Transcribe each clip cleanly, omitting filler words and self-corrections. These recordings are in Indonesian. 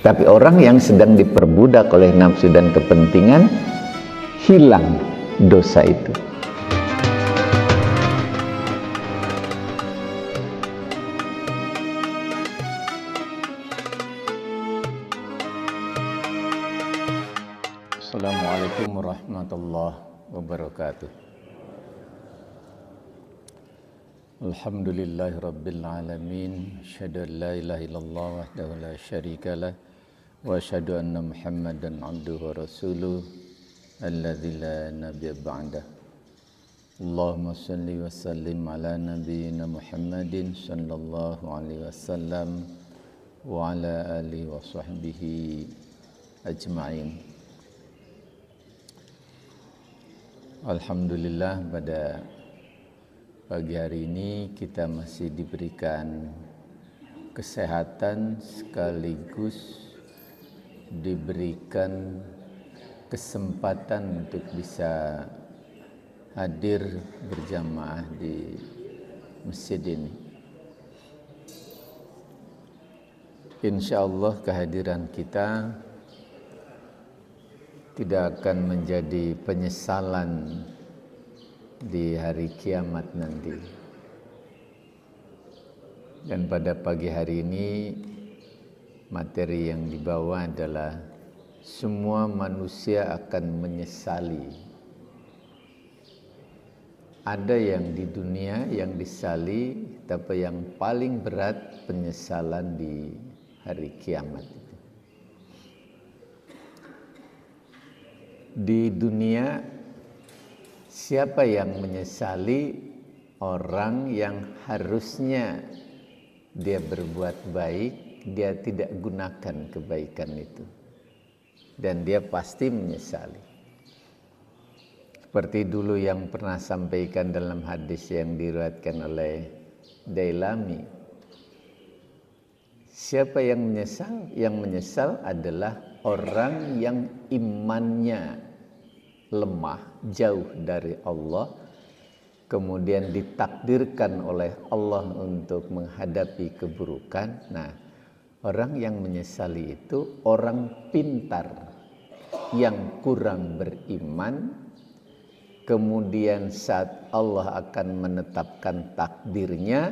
Tapi orang yang sedang diperbudak oleh nafsu dan kepentingan, hilang dosa itu. Assalamualaikum warahmatullahi wabarakatuh. Alhamdulillahi rabbil alamin. Asyhadu an la ilaha illallah wahdahu la syarikalah wa asyhadu anna Muhammadan abduhu wa rasuluh alladzi la nabiyya ba'dah. Allahumma shalli wa sallim ala nabiyyina Muhammadin sallallahu alaihi wasallam wa ala alihi wa sahbihi ajma'in. Alhamdulillah, pada pagi hari ini kita masih diberikan kesehatan sekaligus diberikan kesempatan untuk bisa hadir berjamaah di masjid ini. Insyaallah kehadiran kita tidak akan menjadi penyesalan di hari kiamat nanti. Dan pada pagi hari ini materi yang dibawa adalah semua manusia akan menyesali. Ada yang di dunia yang disali, tapi yang paling berat penyesalan di hari kiamat. Di dunia, siapa yang menyesali? Orang yang harusnya dia berbuat baik, dia tidak gunakan kebaikan itu, dan dia pasti menyesali. Seperti dulu yang pernah sampaikan dalam hadis yang diriwayatkan oleh Dailami, siapa yang menyesal? Yang menyesal adalah orang yang imannya lemah, jauh dari Allah, kemudian ditakdirkan oleh Allah untuk menghadapi keburukan. Nah, orang yang menyesali itu orang pintar yang kurang beriman, kemudian saat Allah akan menetapkan takdirnya,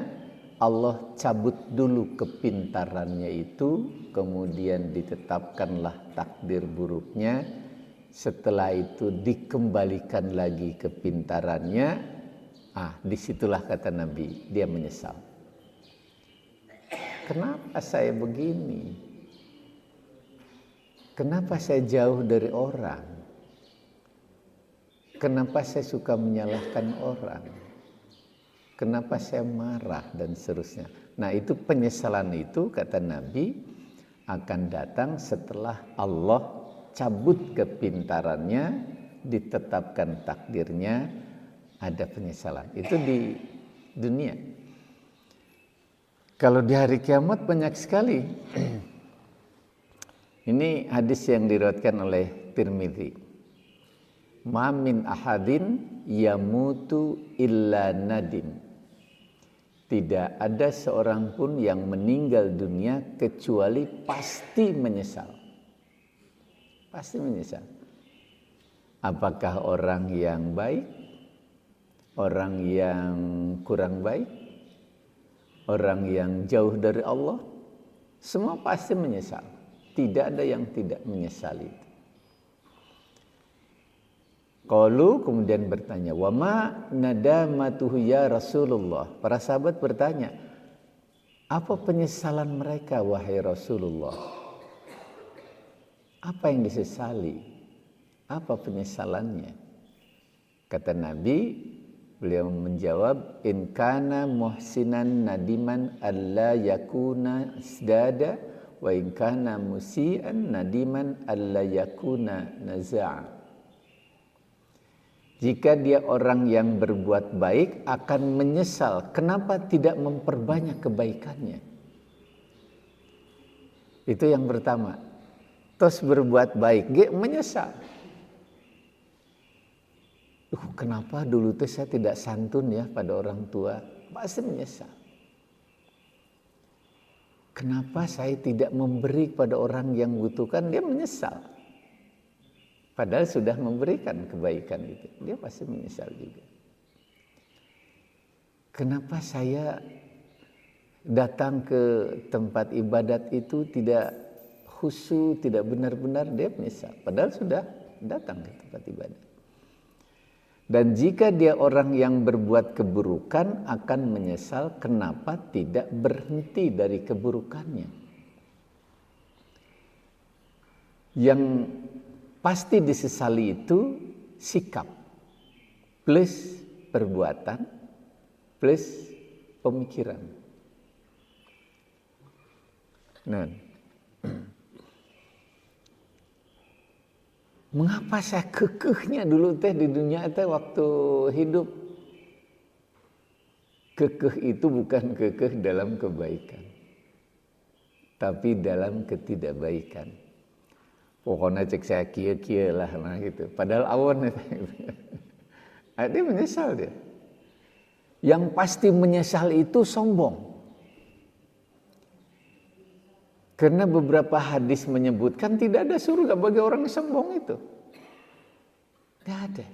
Allah cabut dulu kepintarannya itu, kemudian ditetapkanlah takdir buruknya. Setelah itu dikembalikan lagi kepintarannya. Disitulah kata Nabi, dia menyesal. Kenapa saya begini? Kenapa saya jauh dari orang? Kenapa saya suka menyalahkan orang? Kenapa saya marah dan seterusnya? Nah, itu penyesalan itu kata Nabi akan datang setelah Allah cabut kepintarannya, ditetapkan takdirnya, ada penyesalan. Itu di dunia. Kalau di hari kiamat banyak sekali. Ini hadis yang diriwayatkan oleh Tirmidzi. Ma min ahadin yamutu illa nadim. Tidak ada seorang pun yang meninggal dunia kecuali pasti menyesal. Pasti menyesal. Apakah orang yang baik, orang yang kurang baik, orang yang jauh dari Allah, semua pasti menyesal. Tidak ada yang tidak menyesali. Qalu, kemudian bertanya, wa ma nadamatuhu ya Rasulullah. Para sahabat bertanya, apa penyesalan mereka wahai Rasulullah? Apa yang disesali? Apa penyesalannya? Kata Nabi, beliau menjawab, in kana muhsinan nadiman alla yakuna isdada, wa in kana musian nadiman alla yakuna naza'a. Jika dia orang yang berbuat baik akan menyesal kenapa tidak memperbanyak kebaikannya. Itu yang pertama. Terus berbuat baik, dia menyesal. Kenapa dulu saya tidak santun ya pada orang tua? Pasti menyesal. kenapa saya tidak memberi kepada orang yang membutuhkan? Dia menyesal. Padahal sudah memberikan kebaikan itu. Dia pasti menyesal juga. Kenapa saya datang ke tempat ibadat itu tidak khusyuk, tidak benar-benar? Dia menyesal. Padahal sudah datang ke tempat ibadat. Dan jika dia orang yang berbuat keburukan akan menyesal kenapa tidak berhenti dari keburukannya. Yang pasti disesali itu sikap plus perbuatan plus pemikiran. Nah, mengapa saya kekehnya dulu teh di dunia teh waktu hidup? Kekeh itu bukan kekeh dalam kebaikan, tapi dalam ketidakbaikan. Pokoknya cek saya kia-kia lah nah gitu. Padahal awan dia menyesal dia. Yang pasti menyesal itu sombong. Karena beberapa hadis menyebutkan tidak ada surga bagi orang yang sombong itu. Tidak ada.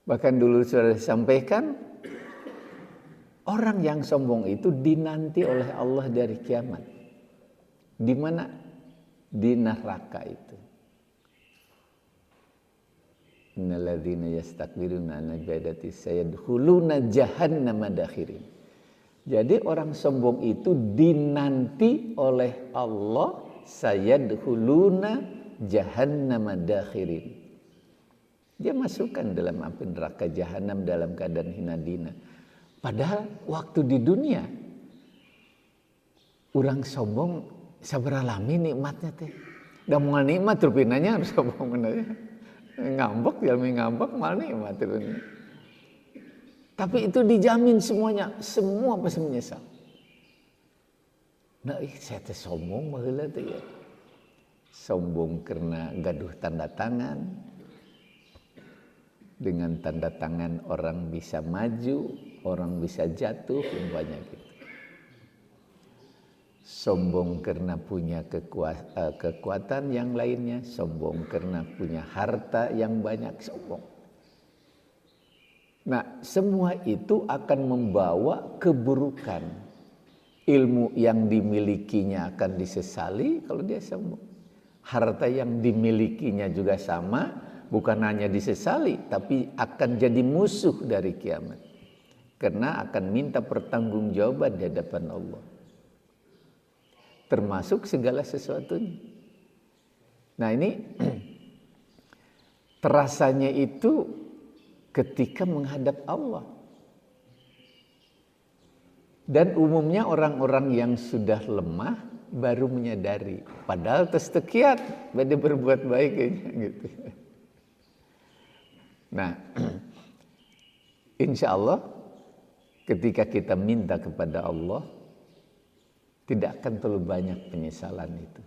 Bahkan dulu sudah disampaikan, orang yang sombong itu dinanti oleh Allah dari kiamat. Di mana? Di neraka itu. Innalladzina yastakbiruna an ibadati sayadkhuluna jahannama dakhirin. Jadi orang sombong itu dinanti oleh Allah sayadkhuluna jahannama dakhirin. Dia masukkan dalam api neraka jahanam dalam keadaan hina dina. Padahal waktu di dunia orang sombong sabaralami nikmatnya teh. Da moal nikmat rupinanya harus sombong bener. Ngambek jalmi ngambek mal nikmat rupinanya. Tapi itu dijamin semuanya, semua pasti menyesal. Nah, saya teh sombong baheula teh ya. Sombong karena gaduh tanda tangan. Dengan tanda tangan orang bisa maju, orang bisa jatuh, umpamanya gitu. Sombong karena punya kekuatan yang lainnya, sombong karena punya harta yang banyak, sombong. Nah, semua itu akan membawa keburukan. Ilmu yang dimilikinya akan disesali kalau dia sombong. Harta yang dimilikinya juga sama, bukan hanya disesali, tapi akan jadi musuh dari kiamat. Karena akan minta pertanggungjawaban di hadapan Allah. Termasuk segala sesuatunya. Nah ini terasanya itu ketika menghadap Allah. Dan umumnya orang-orang yang sudah lemah baru menyadari. Padahal tersekiat pada berbuat baik gitu. Nah, insya Allah ketika kita minta kepada Allah, tidak akan terlalu banyak penyesalan itu.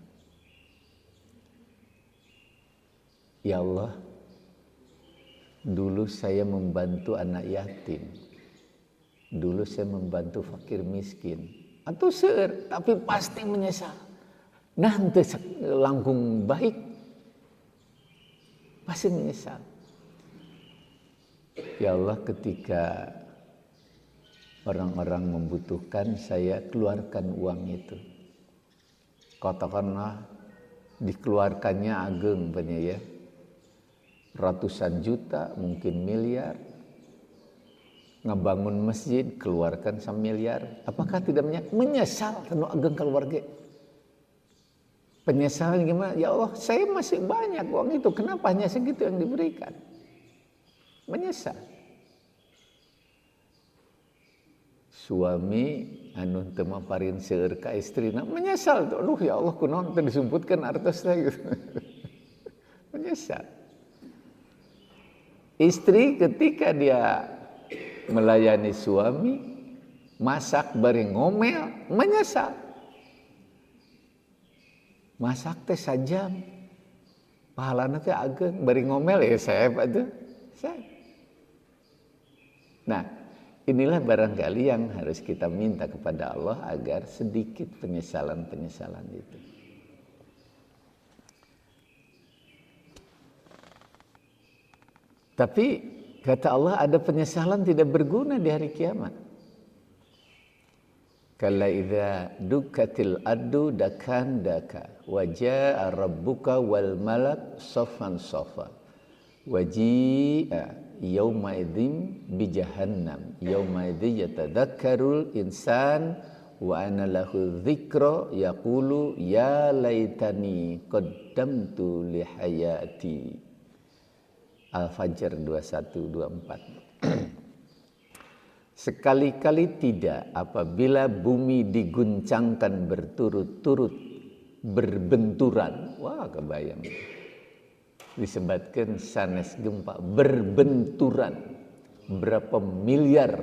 Ya Allah, dulu saya membantu anak yatim. Dulu saya membantu fakir miskin. Atau seueur, tapi pasti menyesal. Nanti langkung baik, pasti menyesal. Ya Allah, ketika orang-orang membutuhkan, saya keluarkan uang itu. Katakanlah dikeluarkannya ageng banyak ya. Ratusan juta, mungkin miliar. Ngebangun masjid, keluarkan miliar. Apakah tidak menyesal karena ageng keluarga? Penyesalan gimana? Ya Allah, saya masih banyak uang itu. Kenapa hanya segitu yang diberikan? Menyesal. Suami anu teu maparin seueur ka istrina menyesal tuh. Aduh ya Allah kunaon teu disumputkeun artos teh gitu. Menyesal. Istri ketika dia melayani suami masak bari ngomel menyesal. Masak teh sajam. Pahalana teh ageng bari ngomel ya saya atuh. Nah, Inilah barangkali yang harus kita minta kepada Allah agar sedikit penyesalan-penyesalan itu. Tapi kata Allah ada penyesalan tidak berguna di hari kiamat. Kalla idza dukkatil ardu dakan daka wa jaa rabbuka wal malak saffan saffa wa jaa yauma idzin bi jahannam yauma idzi yatadzakkarul insan wa ana lahu dzikra yaqulu ya laitani qaddamtu li hayati. Al-Fajr 21-24. Sekali-kali tidak apabila bumi diguncangkan berturut-turut berbenturan. Wah, kebayang. Disebutkan sanes gempa berbenturan. Berapa miliar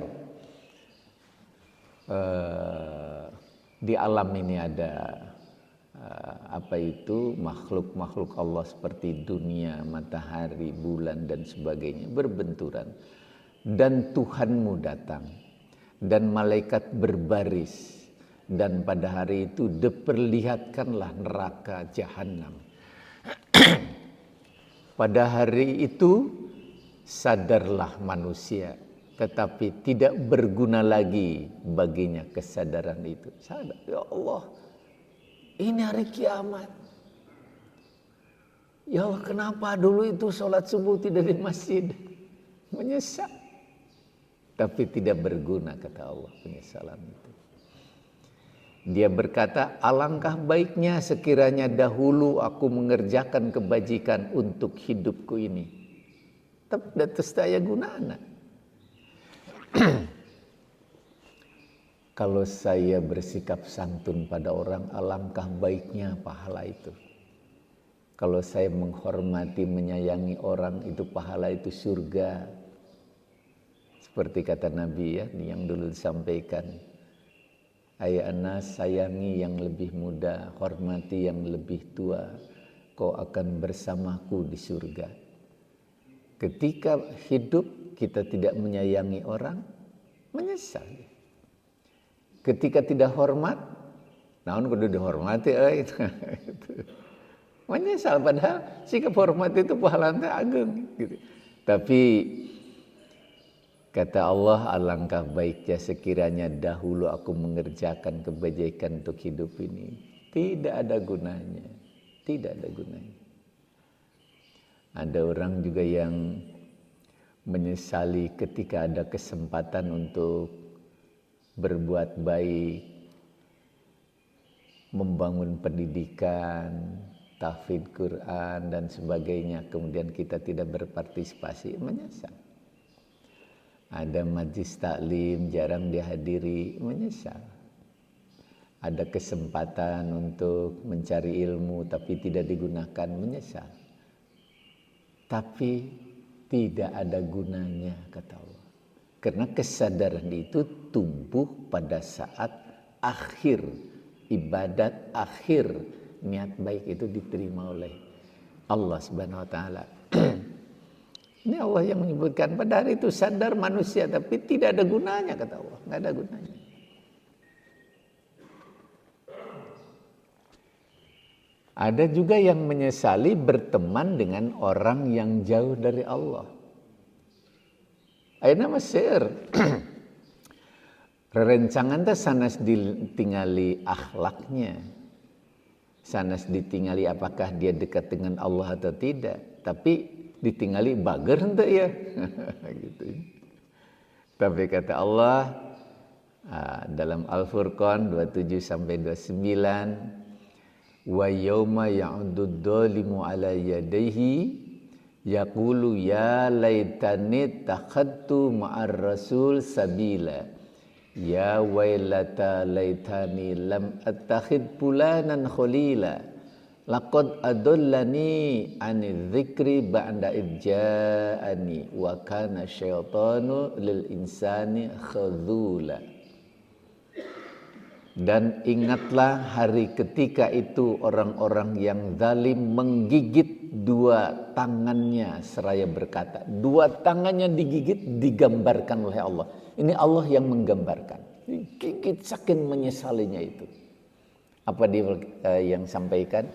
di alam ini ada makhluk-makhluk Allah seperti dunia, matahari, bulan dan sebagainya berbenturan. Dan Tuhanmu datang dan malaikat berbaris dan pada hari itu diperlihatkanlah neraka jahanam. Pada hari itu sadarlah manusia, tetapi tidak berguna lagi baginya kesadaran itu. Sadar, ya Allah, ini hari kiamat. Ya Allah, kenapa dulu itu sholat subuh tidak di masjid? Menyesal. Tapi tidak berguna, kata Allah, penyesalan itu. Dia berkata, alangkah baiknya sekiranya dahulu aku mengerjakan kebajikan untuk hidupku ini. Tapi datus daya gunana. Kalau saya bersikap santun pada orang, alangkah baiknya pahala itu. Kalau saya menghormati, menyayangi orang, itu pahala itu surga. Seperti kata Nabi ya, yang dulu disampaikan. Hai anas, sayangi yang lebih muda, hormati yang lebih tua, kau akan bersamaku di surga. Ketika hidup kita tidak menyayangi orang, menyesal. Ketika tidak hormat, naon kudu dihormati itu. Menyesal, padahal sikap hormat itu pahalanya agung gitu. Tapi kata Allah, alangkah baiknya sekiranya dahulu aku mengerjakan kebajikan untuk hidup ini. Tidak ada gunanya. Tidak ada gunanya. Ada orang juga yang menyesali ketika ada kesempatan untuk berbuat baik, membangun pendidikan, tahfidz Quran dan sebagainya. Kemudian kita tidak berpartisipasi, menyesal. Ada majlis taklim jarang dihadiri, menyesal. Ada kesempatan untuk mencari ilmu tapi tidak digunakan, menyesal. Tapi tidak ada gunanya, kata Allah. Karena kesadaran itu tumbuh pada saat akhir ibadat, akhir niat baik itu diterima oleh Allah Subhanahu wa taala. Ini Allah yang menyebutkan pada hari itu sadar manusia tapi tidak ada gunanya, kata Allah, nggak ada gunanya. Ada juga yang menyesali berteman dengan orang yang jauh dari Allah. Ayeuna Mesir. Rerencangan teh sanes ditingali akhlaknya. Sanes ditingali apakah dia dekat dengan Allah atau tidak. Tapi ditinggali bager henteu ya. Gitu. Tapi kata Allah dalam Al-Furqan 27 sampai 29, wa yauma ya'udud dzalimu ala yadayhi yaqulu ya laitani takhadtu ma'ar rasul sabila ya wailata laitani lam attakhid fulanan khalila laqad adollani anil dzikri ba'da idja'ani wa kana syaitanu lil insani khadzula. Dan ingatlah hari ketika itu orang-orang yang zalim menggigit dua tangannya seraya berkata, dua tangannya digigit digambarkan oleh Allah. Ini Allah yang menggambarkan. Gigit saking menyesalinya itu. Apa dia yang sampaikan?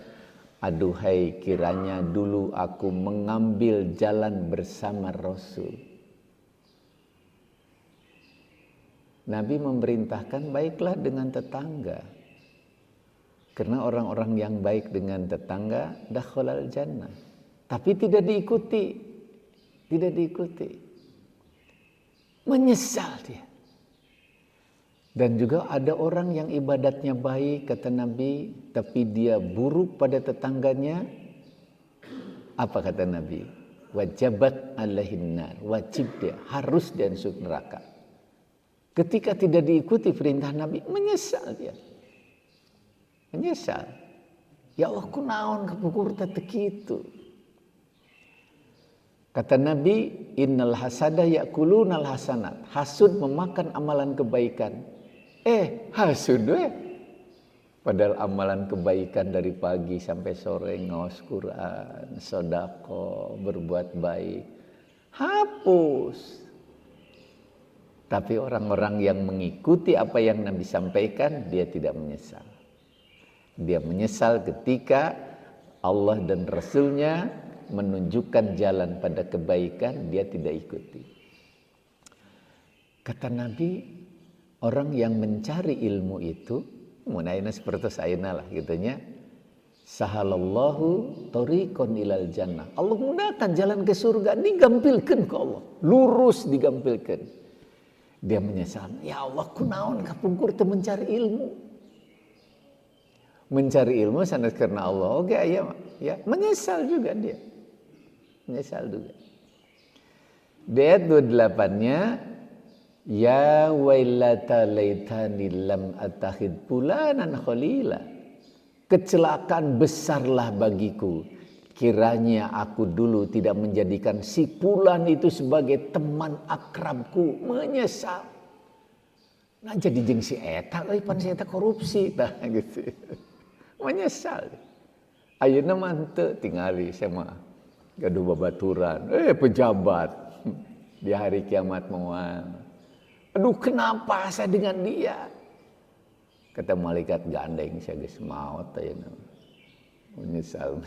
Aduhai kiranya dulu aku mengambil jalan bersama Rasul. Nabi memerintahkan baiklah dengan tetangga. Karena orang-orang yang baik dengan tetangga dakhalal jannah. Tapi tidak diikuti. Tidak diikuti. Menyesal dia. Dan juga ada orang yang ibadatnya baik, kata Nabi, tapi dia buruk pada tetangganya. Apa kata Nabi? Wajabat alaihin nar. Wajib dia, harus dia masuk neraka. Ketika tidak diikuti perintah Nabi, menyesal dia. Menyesal. Ya Allah, kunaon kapukur teh kitu. Kata Nabi, innal hasada yakulunal hasanat. Hasud memakan amalan kebaikan. Hasud we. Padahal amalan kebaikan dari pagi sampai sore ngaos Quran, sedekah, berbuat baik, hapus. Tapi orang-orang yang mengikuti apa yang Nabi sampaikan, dia tidak menyesal. Dia menyesal ketika Allah dan Rasulnya menunjukkan jalan pada kebaikan, dia tidak ikuti. Kata Nabi, orang yang mencari ilmu itu, munaina seperti sayana lah gitunya, sahalallahu tariqon ilal jannah. Allah mudahkan jalan ke surga, digampilkan ke Allah, lurus digampilkan. Dia menyesal, ya Allah kunaon kapungkur teu mencari ilmu. Mencari ilmu sanes karena Allah. Oke, ya, menyesal juga dia. Menyesal juga. Di ayat 28-nya, ya wailata laitani lam attakhid fulanan khalila. Kecelakaan besarlah bagiku. Kiranya aku dulu tidak menjadikan si fulan itu sebagai teman akrabku. Menyesal. Nah jadi jeung si eta euy pan si eta korupsi tah gitu. Menyesal. Ayeuna mah teu tingali sama gaduh babaturan. Pejabat di hari kiamat moal. Aduh kenapa saya dengan dia? Kata malaikat gandeng saya geus maot ayeuna. Menyesal.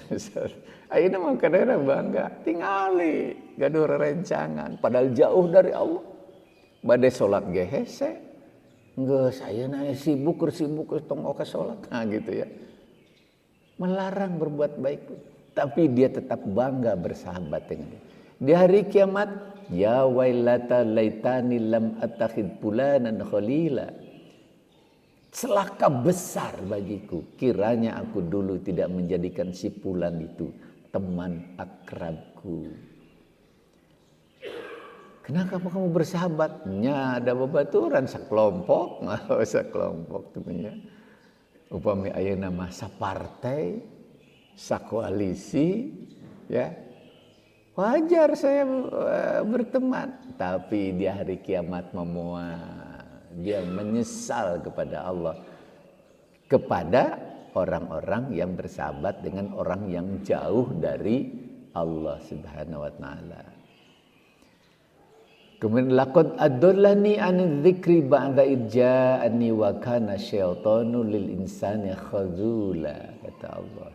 Ayeuna mah kadang bangga tingali gaduh rerencangan padahal jauh dari Allah. Bade salat ge hese. Geus ayeuna sibuk tong oka salat. Nah gitu ya. Melarang berbuat baik, tapi dia tetap bangga bersahabat dengan dia. Di hari kiamat, ya wailata laitani lam attakhid fulanan khalila. Celaka besar bagiku, kiranya aku dulu tidak menjadikan si fulan itu teman akrabku. Kenapa kamu bersahabat? Nya ada babaturan sakelompok, sakelompok tentunya. Upami ayeuna mah sapartai, sakoalisi, ya. Wajar saya berteman, tapi di hari kiamat dia menyesal kepada Allah, kepada orang-orang yang bersahabat dengan orang yang jauh dari Allah Subhanahu wa taala. Kemudian laqad adallani an dzikri ba'da idja'ani wa kana syaitanu lil insani khazula, kata Allah.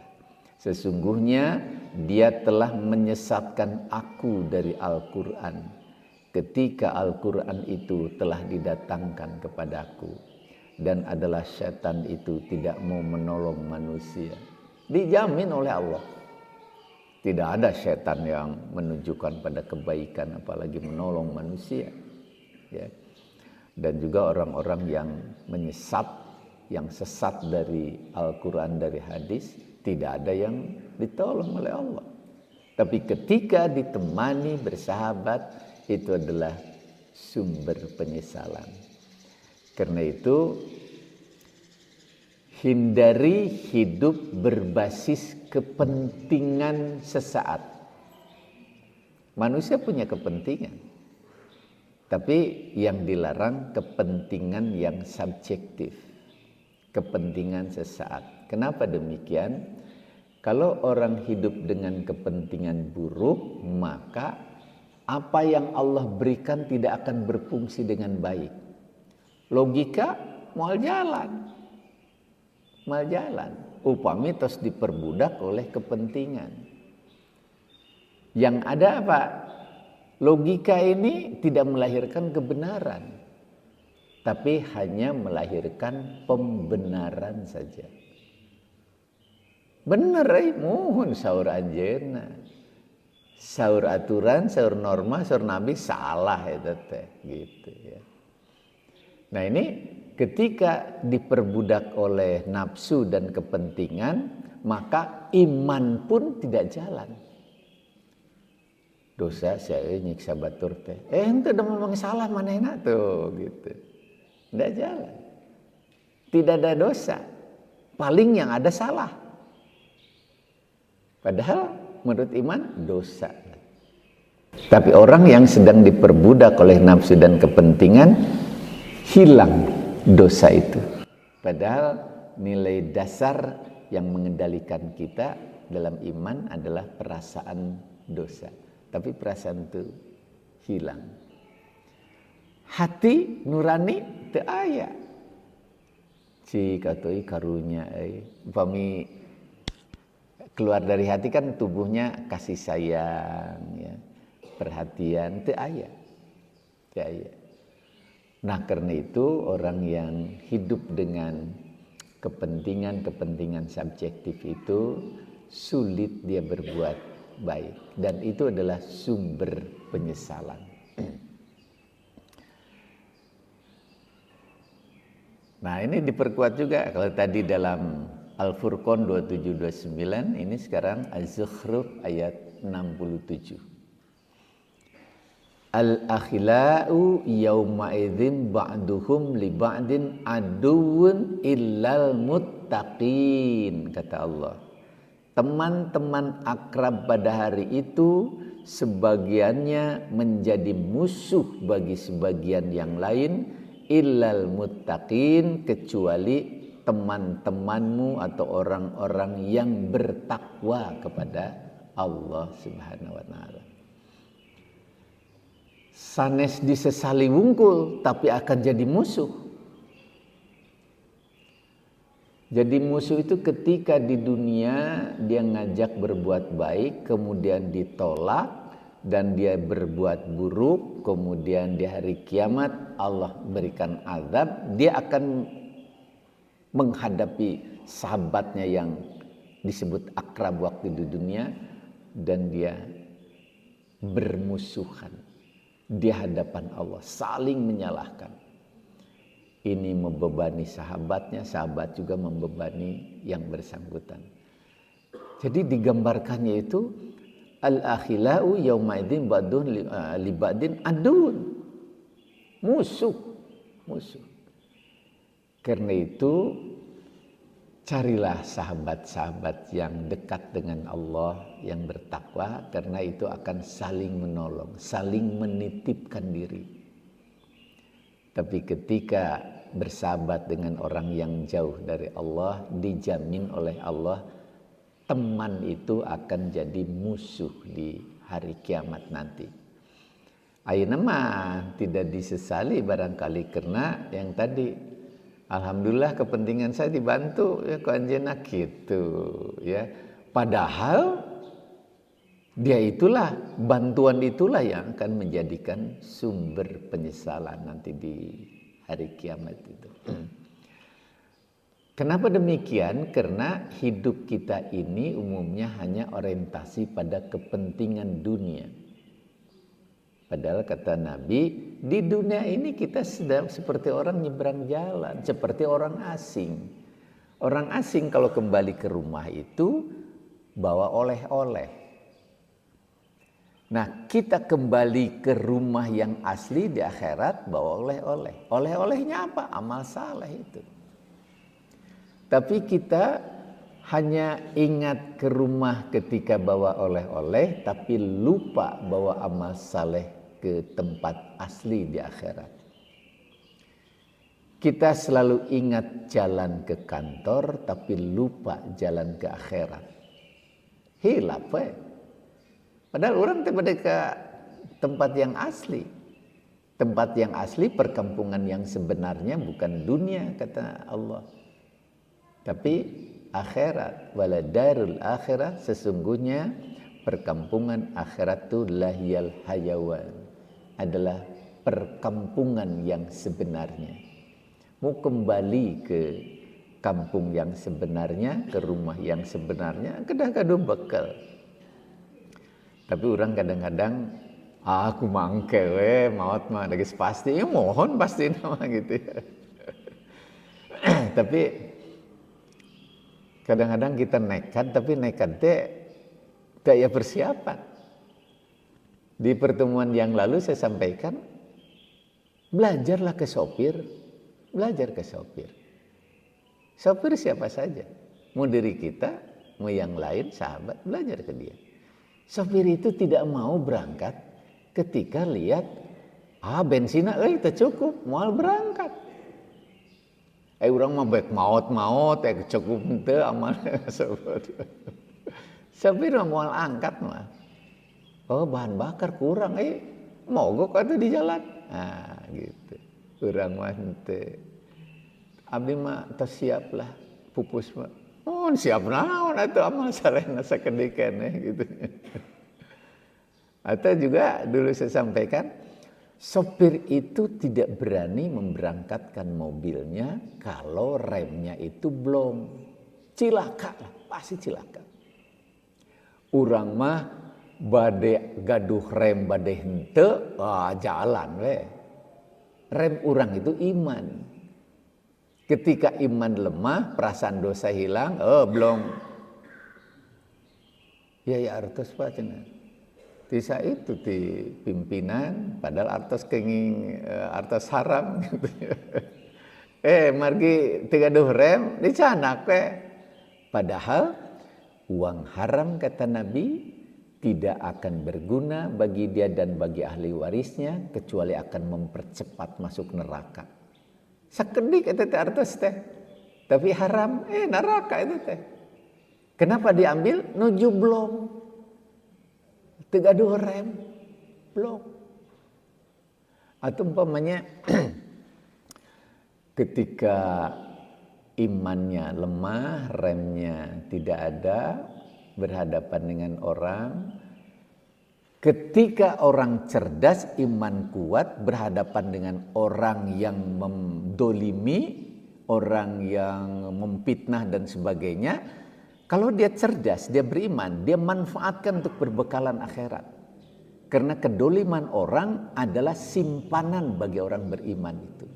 Sesungguhnya dia telah menyesatkan aku dari Al-Qur'an ketika Al-Qur'an itu telah didatangkan kepadaku, dan adalah syaitan itu tidak mau menolong manusia. Dijamin oleh Allah. Tidak ada setan yang menunjukkan pada kebaikan apalagi menolong manusia. Ya. Dan juga orang-orang yang menyesat, yang sesat dari Al-Quran, dari hadis, tidak ada yang ditolong oleh Allah. Tapi ketika ditemani bersahabat, itu adalah sumber penyesalan. Karena itu, hindari hidup berbasis kepentingan sesaat. Manusia punya kepentingan, tapi yang dilarang kepentingan yang subjektif, kepentingan sesaat. Kenapa demikian? Kalau orang hidup dengan kepentingan buruk, maka apa yang Allah berikan tidak akan berfungsi dengan baik. Logika mal jalan. Upami terus diperbudak oleh kepentingan. Yang ada apa? Logika ini tidak melahirkan kebenaran, tapi hanya melahirkan pembenaran saja. Bener mohon saur anjeunna. Saur aturan, saur norma, saur nabi salah itu teh gitu ya. Nah ini ketika diperbudak oleh nafsu dan kepentingan, maka iman pun tidak jalan. Dosa saya nyiksa batur teh. Ente udah memang salah manehna tuh gitu. Tidak jalan. Tidak ada dosa. Paling yang ada salah. Padahal menurut iman dosa. Tapi orang yang sedang diperbudak oleh nafsu dan kepentingan, hilang dosa itu. Padahal nilai dasar yang mengendalikan kita dalam iman adalah perasaan dosa. Tapi perasaan itu hilang. Hati nurani teu aya. Cik atuh karunya upami keluar dari hati kan tubuhnya kasih sayang ya, perhatian teu aya. Teu aya. Nah karena itu orang yang hidup dengan kepentingan subjektif itu sulit dia berbuat baik, dan itu adalah sumber penyesalan. Nah ini diperkuat juga kalau tadi dalam Al-Furqan 2729, ini sekarang Az-Zukhruf ayat 67. Al-akhila'u yawma idzin ba'duhum li ba'din aduwwun illal muttaqin, kata Allah. Teman-teman akrab pada hari itu sebagiannya menjadi musuh bagi sebagian yang lain, illal muttaqin, kecuali teman-temanmu atau orang-orang yang bertakwa kepada Allah Subhanahu wa taala. Sanes disesali wungkul tapi akan jadi musuh. Jadi musuh itu ketika di dunia dia ngajak berbuat baik, kemudian ditolak dan dia berbuat buruk, kemudian di hari kiamat Allah berikan azab, dia akan menghadapi sahabatnya yang disebut akrab waktu di dunia dan dia bermusuhan di hadapan Allah, saling menyalahkan. Ini membebani sahabatnya, sahabat juga membebani yang bersangkutan. Jadi digambarkannya itu al-akhila'u yauma idzin ba'dun li ba'din adun. Musuh. Karena itu carilah sahabat-sahabat yang dekat dengan Allah, yang bertakwa, karena itu akan saling menolong, saling menitipkan diri. Tapi ketika bersahabat dengan orang yang jauh dari Allah, dijamin oleh Allah teman itu akan jadi musuh di hari kiamat nanti. Ayeuna mah tidak disesali barangkali karena yang tadi, alhamdulillah kepentingan saya dibantu ya ku anjeunna gitu ya. Padahal dia itulah, bantuan itulah yang akan menjadikan sumber penyesalan nanti di hari kiamat itu. Kenapa demikian? Karena hidup kita ini umumnya hanya orientasi pada kepentingan dunia. Padahal kata Nabi, di dunia ini kita sedang seperti orang nyebrang jalan, seperti orang asing. Orang asing kalau kembali ke rumah itu bawa oleh-oleh. Nah, kita kembali ke rumah yang asli di akhirat bawa oleh-oleh. Oleh-olehnya apa? Amal saleh itu. Tapi kita hanya ingat ke rumah ketika bawa oleh-oleh, tapi lupa bawa amal saleh ke tempat asli di akhirat. Kita selalu ingat jalan ke kantor, tapi lupa jalan ke akhirat. Hilaf, Padahal orang teh pada tempat yang asli. Tempat yang asli, perkampungan yang sebenarnya bukan dunia, kata Allah. Tapi akhirat. Wala darul akhirat, sesungguhnya perkampungan akhirat itu lahiyal hayawan. Adalah perkampungan yang sebenarnya. Mau kembali ke kampung yang sebenarnya, ke rumah yang sebenarnya, kadang-kadang bekal. Tapi orang kadang-kadang, aku mangke maut mah lagi pasti, ya mohon pasti nama gitu ya. Tapi kadang-kadang kita nekat, tapi nekatnya daya persiapan. Di pertemuan yang lalu saya sampaikan, belajarlah ke sopir, belajar ke sopir. Sopir siapa saja, mau diri kita, mau yang lain, sahabat, belajar ke dia. Sopir itu tidak mau berangkat ketika lihat, bensinnya itu cukup, mau berangkat. Orang mah baik maut, cukup ente amal. Sopir mau angkat mah. Oh, bahan bakar kurang, mogok atau di jalan. Nah, gitu. Kurang mah ente. Abdi mah tersiap lah, pupus mah. Oh, siap naon atuh amal salehna sakedeuk gitu. Atau juga dulu saya sampaikan, sopir itu tidak berani memberangkatkan mobilnya kalau remnya itu belum. Cilaka lah, pasti cilaka. Urang mah bade gaduh rem bade henteu, jalan we. Rem urang itu iman. Ketika iman lemah, perasaan dosa hilang, belum. Ya artos Pak cenah. Tisa itu di pimpinan, padahal artos kenging artos haram gitu. Margi tigaduh rem dicanak we. Padahal uang haram kata Nabi tidak akan berguna bagi dia dan bagi ahli warisnya kecuali akan mempercepat masuk neraka. Sakedik itu teh artos teh. Tapi haram, neraka itu teh. Kenapa diambil? Nuju belum. Tegaduh rem. Belum. Atau umpamanya ketika imannya lemah, remnya tidak ada, berhadapan dengan orang. Ketika orang cerdas, iman kuat, berhadapan dengan orang yang mendolimi, orang yang memfitnah dan sebagainya. Kalau dia cerdas, dia beriman, dia manfaatkan untuk berbekalan akhirat. Karena kedoliman orang adalah simpanan bagi orang beriman itu.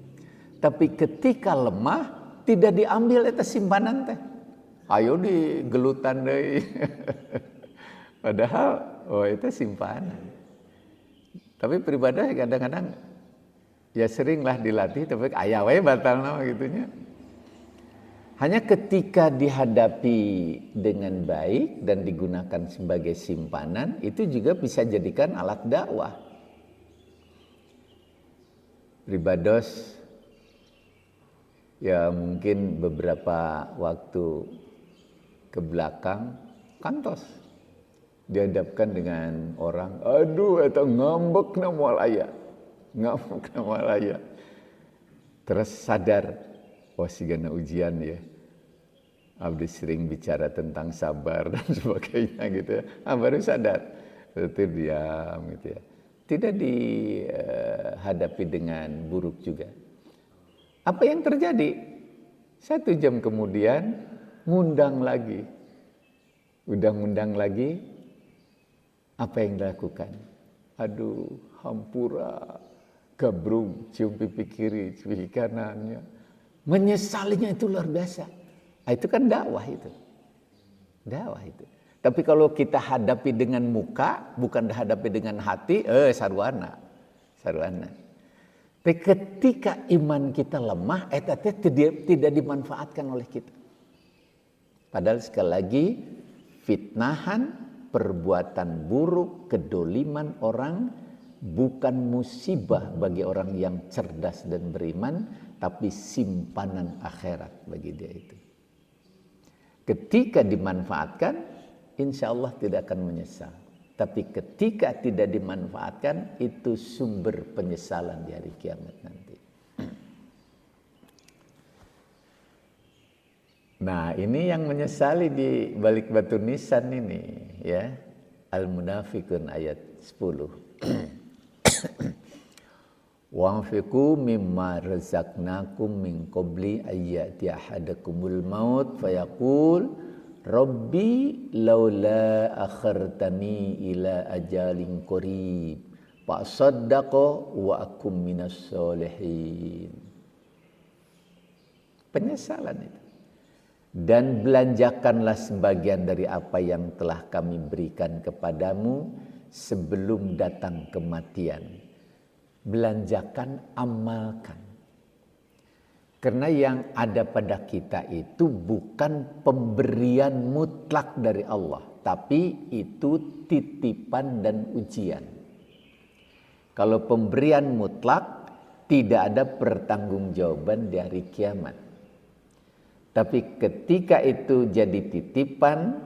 Tapi ketika lemah, tidak diambil itu simpanan teh. Ayo digelutan deh. Padahal itu simpanan. Tapi beribadah kadang-kadang ya seringlah dilatih, tapi aya wae batal nama gitunya. Hanya ketika dihadapi dengan baik dan digunakan sebagai simpanan, itu juga bisa jadikan alat dakwah. Ribados ya mungkin beberapa waktu ke belakang kantos dihadapkan dengan orang, aduh eta ngambek na moal aya. Ngambek na moal aya. Terus sadar, sigana ujian ya. Abdi sering bicara tentang sabar dan sebagainya gitu ya. Baru sadar. Itu diam gitu ya. Tidak dihadapi dengan buruk juga. Apa yang terjadi? 1 jam kemudian ngundang lagi. Udah ngundang lagi. Apa yang dilakukan? Aduh, hampura, gabrung, cium pipi kiri, cium pipi kanannya. Menyesalinya itu luar biasa. Itu kan dakwah itu. Dakwah itu. Tapi kalau kita hadapi dengan muka, bukan hadapi dengan hati, sarwana. Sarwana. Tapi ketika iman kita lemah, tidak dimanfaatkan oleh kita. Padahal sekali lagi, fitnahan, perbuatan buruk, kedoliman orang bukan musibah bagi orang yang cerdas dan beriman, tapi simpanan akhirat bagi dia itu. Ketika dimanfaatkan, insya Allah tidak akan menyesal. Tapi ketika tidak dimanfaatkan, itu sumber penyesalan di hari kiamat nanti. Nah, ini yang menyesali di balik batu nisan ini, ya. Al-Munafiqun ayat 10. Wa'anfiqu mimma razaqnakum min qabli ayyati ahadakumul maut fayaqul Rabbi laula akhartani ila ajalin qarib fa saddaqa wa akum minas solihin. Penyesalan itu. Dan belanjakanlah sebagian dari apa yang telah kami berikan kepadamu sebelum datang kematian. Belanjakan, amalkan. Karena yang ada pada kita itu bukan pemberian mutlak dari Allah, tapi itu titipan dan ujian. Kalau pemberian mutlak, tidak ada pertanggungjawaban di hari kiamat. Tapi ketika itu jadi titipan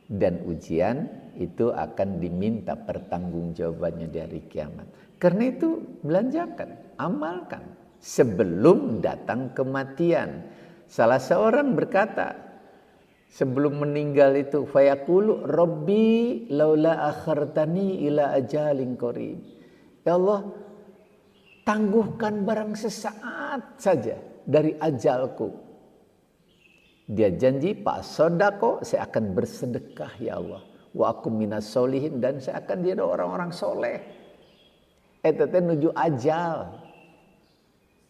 dan ujian, itu akan diminta pertanggungjawabannya di hari kiamat. Karena itu belanjakan, amalkan sebelum datang kematian. Salah seorang berkata sebelum meninggal itu, fayaqulu Rabbi laula akhartani ila ajalin qarib. Ya Allah, tangguhkan barang sesaat saja dari ajalku. Dia janji, Pak Sodako, saya akan bersedekah ya Allah. Wa akum minas solihin, dan saya akan jadi orang-orang soleh. Itu menuju ajal.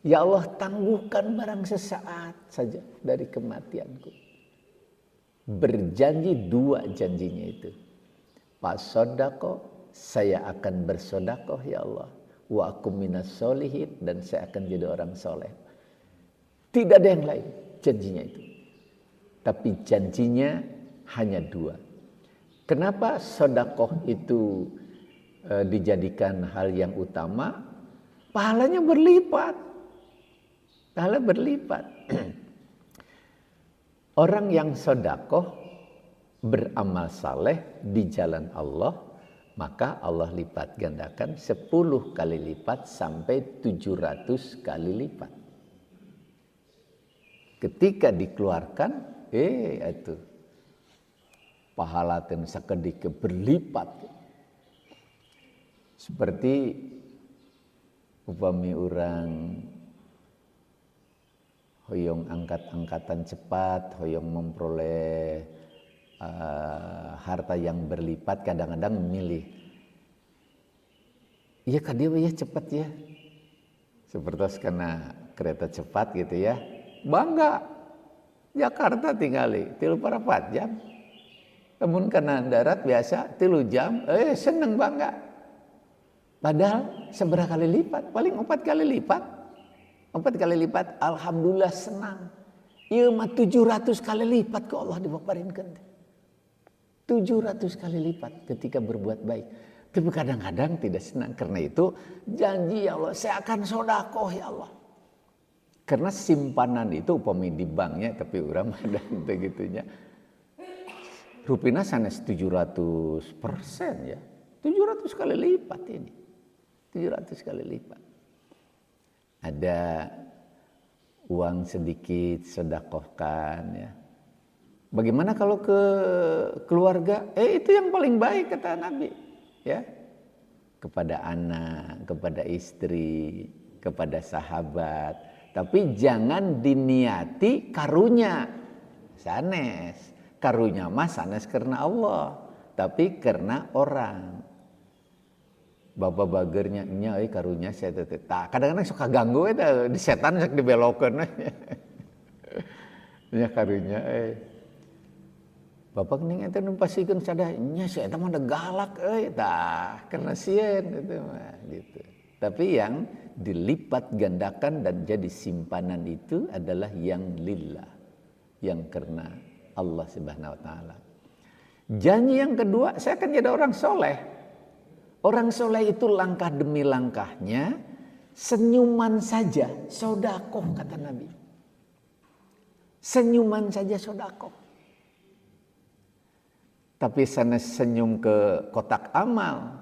Ya Allah, tangguhkan barang sesaat saja dari kematianku. Berjanji dua janjinya itu. Pak Sodako, saya akan bersodakoh ya Allah. Wa akum minas solihin, dan saya akan jadi orang soleh. Tidak ada yang lain janjinya itu. Tapi janjinya hanya dua. Kenapa sedekah itu dijadikan hal yang utama? Pahalanya berlipat. Pahala berlipat. Orang yang sedekah beramal saleh di jalan Allah, maka Allah lipat gandakan 10 kali lipat sampai 700 kali lipat. Ketika dikeluarkan, itu pahala ten sakedike berlipat. Seperti upami orang hoyong angkat-angkatan cepat, hoyong memperoleh harta yang berlipat, kadang-kadang memilih, iya kadieu ya cepat ya, seperti karena kereta cepat gitu ya, bangga. Jakarta tinggali 3-4 jam. Namun karena darat biasa 3 jam, seneng bangga. Padahal seberapa kali lipat? Paling 4 kali lipat. 4 kali lipat, alhamdulillah senang. Ieu mah 700 kali lipat ke Allah dipaparinkeun. 700 kali lipat ketika berbuat baik. Tapi kadang-kadang tidak senang. Karena itu janji ya Allah, saya akan sedekah ya Allah. Karena simpanan itu upami di banknya, tapi orang ada begitunya. Rupiah sanes 700% ya. 700 kali lipat ini. 700 kali lipat. Ada uang sedikit sedekahkan ya. Bagaimana kalau ke keluarga? Itu yang paling baik kata Nabi, ya. Kepada anak, kepada istri, kepada sahabat. Tapi jangan diniati karunya. Sanes. Karunya mah sanes karena Allah. Tapi karena orang. Bapak bagernya, karunya saya tetep. Kadang-kadang suka ganggu itu. Di setan sok dibelokeun. Nya karunya. Bapak ning ente numpasikeun sadah. Nya si eta mah galak karena sieun itu mah gitu. Tapi yang dilipat gandakan dan jadi simpanan itu adalah yang lillah, yang karena Allah Subhanahu wa taala. Janji yang kedua, saya akan jadi orang soleh. Orang soleh itu langkah demi langkahnya, senyuman saja sedekah kata Nabi. Senyuman saja sedekah. Tapi sanes senyum ke kotak amal,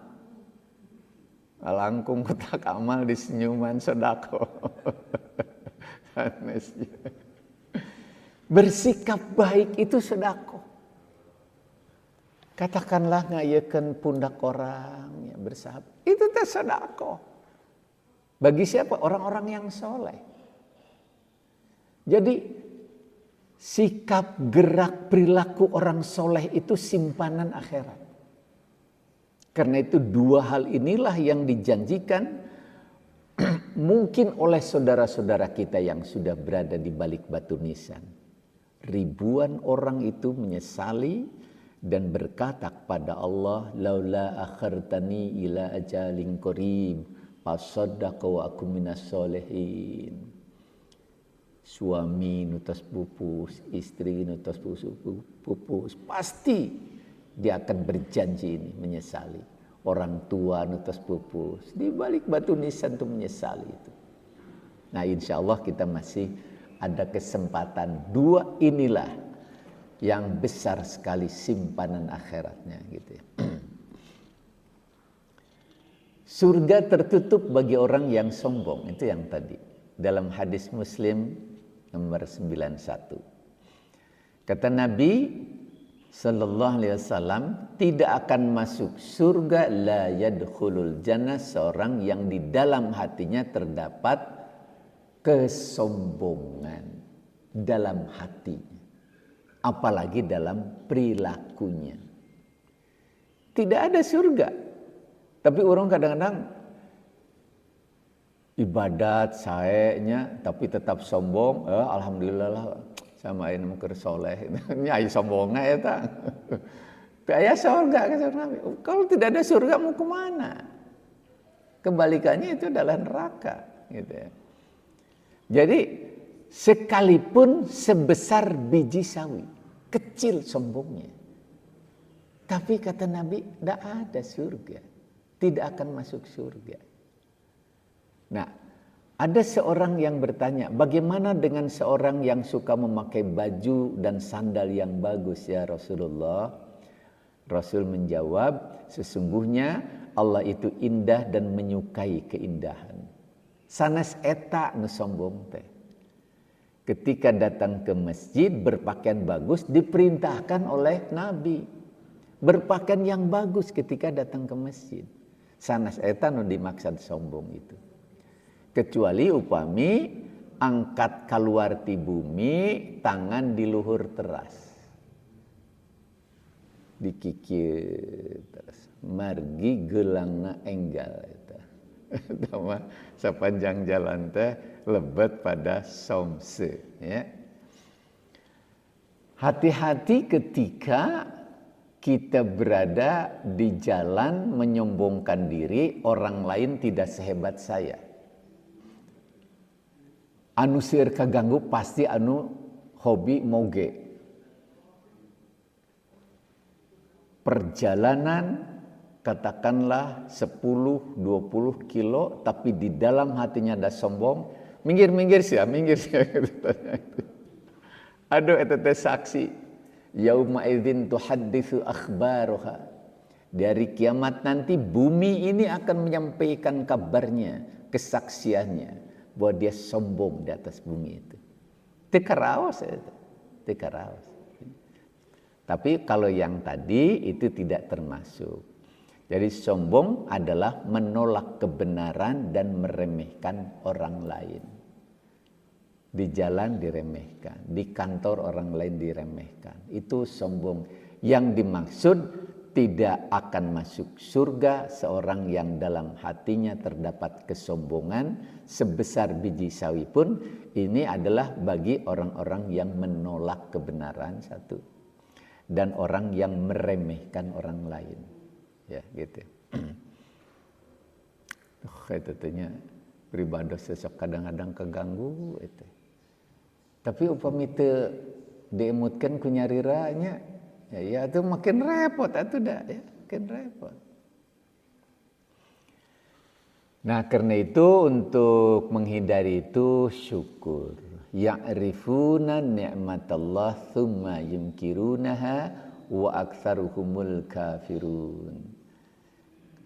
langkung kotak amal di senyuman sedekah. Sanesnya. Bersikap baik itu sedekah. Katakanlah ngayekeun pundak orang ya bersahabat. Itu teh sedekah. Bagi siapa? Orang-orang yang soleh. Jadi sikap, gerak, perilaku orang soleh itu simpanan akhirat. Karena itu dua hal inilah yang dijanjikan mungkin oleh saudara-saudara kita yang sudah berada di balik batu nisan. Ribuan orang itu menyesali dan berkata kepada Allah, laula akhartani ila ajalin qarib fasaddaqa wa aku minas solihin. Suami nutas pupus, istri nutas pupus, pasti dia akan berjanji ini menyesali. Orang tua nutas pupus, di balik batu nisan itu menyesali itu. Nah, insya Allah kita masih ada kesempatan dua inilah yang besar sekali simpanan akhiratnya gitu ya. Surga tertutup bagi orang yang sombong, itu yang tadi. Dalam hadis Muslim nomor 91. Kata Nabi sallallahu alaihi wasallam, tidak akan masuk surga la yadkhulul jannah seorang yang di dalam hatinya terdapat kesombongan dalam hatinya, apalagi dalam perilakunya. Tidak ada surga. Tapi orang kadang-kadang ibadat saenya tapi tetap sombong, alhamdulillah lah sama ini mukir soleh. Nyai sombongnya eta. Aya surga kata Nabi. Kalau tidak ada surga mau kemana? Kebalikannya itu adalah neraka gitu ya. Jadi sekalipun sebesar biji sawi, kecil sombongnya. Tapi kata Nabi, tidak ada surga. Tidak akan masuk surga. Nah, ada seorang yang bertanya, bagaimana dengan seorang yang suka memakai baju dan sandal yang bagus ya Rasulullah? Rasul menjawab, sesungguhnya Allah itu indah dan menyukai keindahan. Sanes eta nu sombong teh. Ketika datang ke masjid berpakaian bagus diperintahkan oleh Nabi. Berpakaian yang bagus ketika datang ke masjid. Sanes eta nu dimaksud sombong itu. Kecuali upami angkat kaluar ti bumi, tangan di luhur teras. Dikikir terus. Margi gelangna enggal eta. Tama sepanjang jalan teh lebet pada somse ya. Hati-hati ketika kita berada di jalan menyombongkan diri, orang lain tidak sehebat saya. Anu seueur kaganggu pasti anu hobi moge. Perjalanan katakanlah 10-20 kilo tapi di dalam hatinya ada sombong, minggir sih. Aduh eta teh saksi. Yauma idzin tuhadditsu akhbaruha. Dari kiamat nanti bumi ini akan menyampaikan kabarnya, kesaksiannya bahwa dia sombong di atas bumi itu. Tekaraos itu. Tekaraos. Tapi kalau yang tadi itu tidak termasuk. Jadi sombong adalah menolak kebenaran dan meremehkan orang lain. Di jalan diremehkan, di kantor orang lain diremehkan. Itu sombong. Yang dimaksud tidak akan masuk surga seorang yang dalam hatinya terdapat kesombongan sebesar biji sawi pun. Ini adalah bagi orang-orang yang menolak kebenaran satu. Dan orang yang meremehkan orang lain. Ya gitu. Itu tanya pribadi sesok kadang-kadang keganggu itu. Tapi upami teu diemutkeun ku nyariranya, ya itu makin repot atuh dah ya, makin repot. Nah, karena itu untuk menghindari itu syukur. Ya'rifuna ni'matallah tsumma yunkirunaha wa aktsaruhumul kafirun.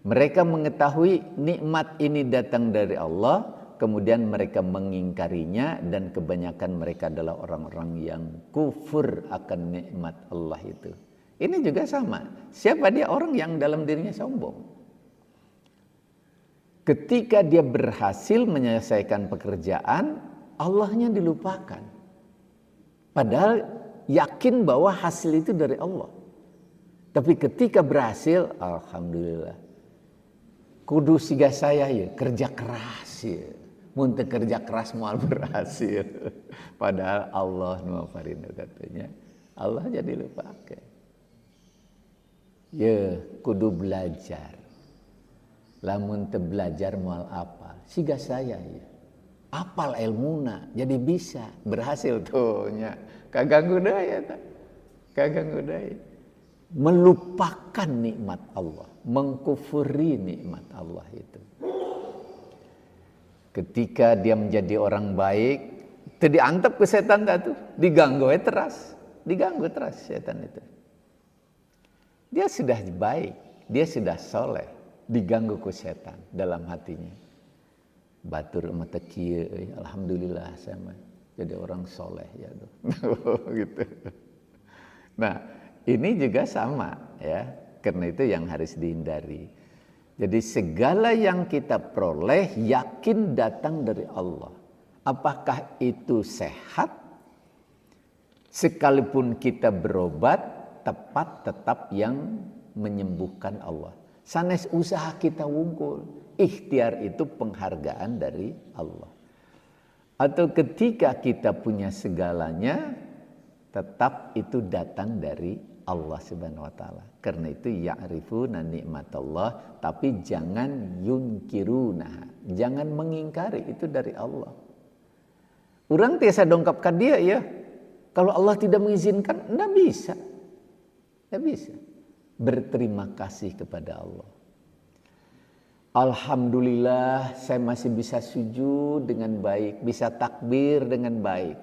Mereka mengetahui nikmat ini datang dari Allah, kemudian mereka mengingkarinya, dan kebanyakan mereka adalah orang-orang yang kufur akan nikmat Allah itu. Ini juga sama. Siapa dia? Orang yang dalam dirinya sombong. Ketika dia berhasil menyelesaikan pekerjaan, Allahnya dilupakan. Padahal yakin bahwa hasil itu dari Allah. Tapi ketika berhasil, alhamdulillah. Kudu siga saya ya, kerja keras ya. Muntah kerja keras mual berhasil. Padahal Allah nuafarin katanya. Allah jadi lupa. Ya, kudu belajar. Lamun teu belajar mual apa? Siga saya ya. Apal ilmuna, jadi bisa berhasil tuh nya. Kaganggu daya ta. Kaganggu daya. Melupakan nikmat Allah, mengkufuri nikmat Allah itu. Ketika dia menjadi orang baik, itu diantep ke setan tuh, diganggu terus setan itu. Dia sudah baik, dia sudah soleh, diganggu ke setan dalam hatinya. Batur mata kieu, alhamdulillah saya jadi orang soleh ya tuh. Gitu. Nah, ini juga sama ya, karena itu yang harus dihindari. Jadi segala yang kita peroleh yakin datang dari Allah. Apakah itu sehat? Sekalipun kita berobat, tetap yang menyembuhkan Allah. Sanes usaha kita wungkul, ikhtiar itu penghargaan dari Allah. Atau ketika kita punya segalanya, tetap itu datang dari Allah Subhanahu wa taala. Karena itu ya'rifuna nikmatallah, tapi jangan yunkiruna, jangan mengingkari, itu dari Allah. Orang tiasa dongkap ke dia ya. Kalau Allah tidak mengizinkan, enggak bisa. Enggak bisa. Berterima kasih kepada Allah. Alhamdulillah saya masih bisa sujud dengan baik, bisa takbir dengan baik.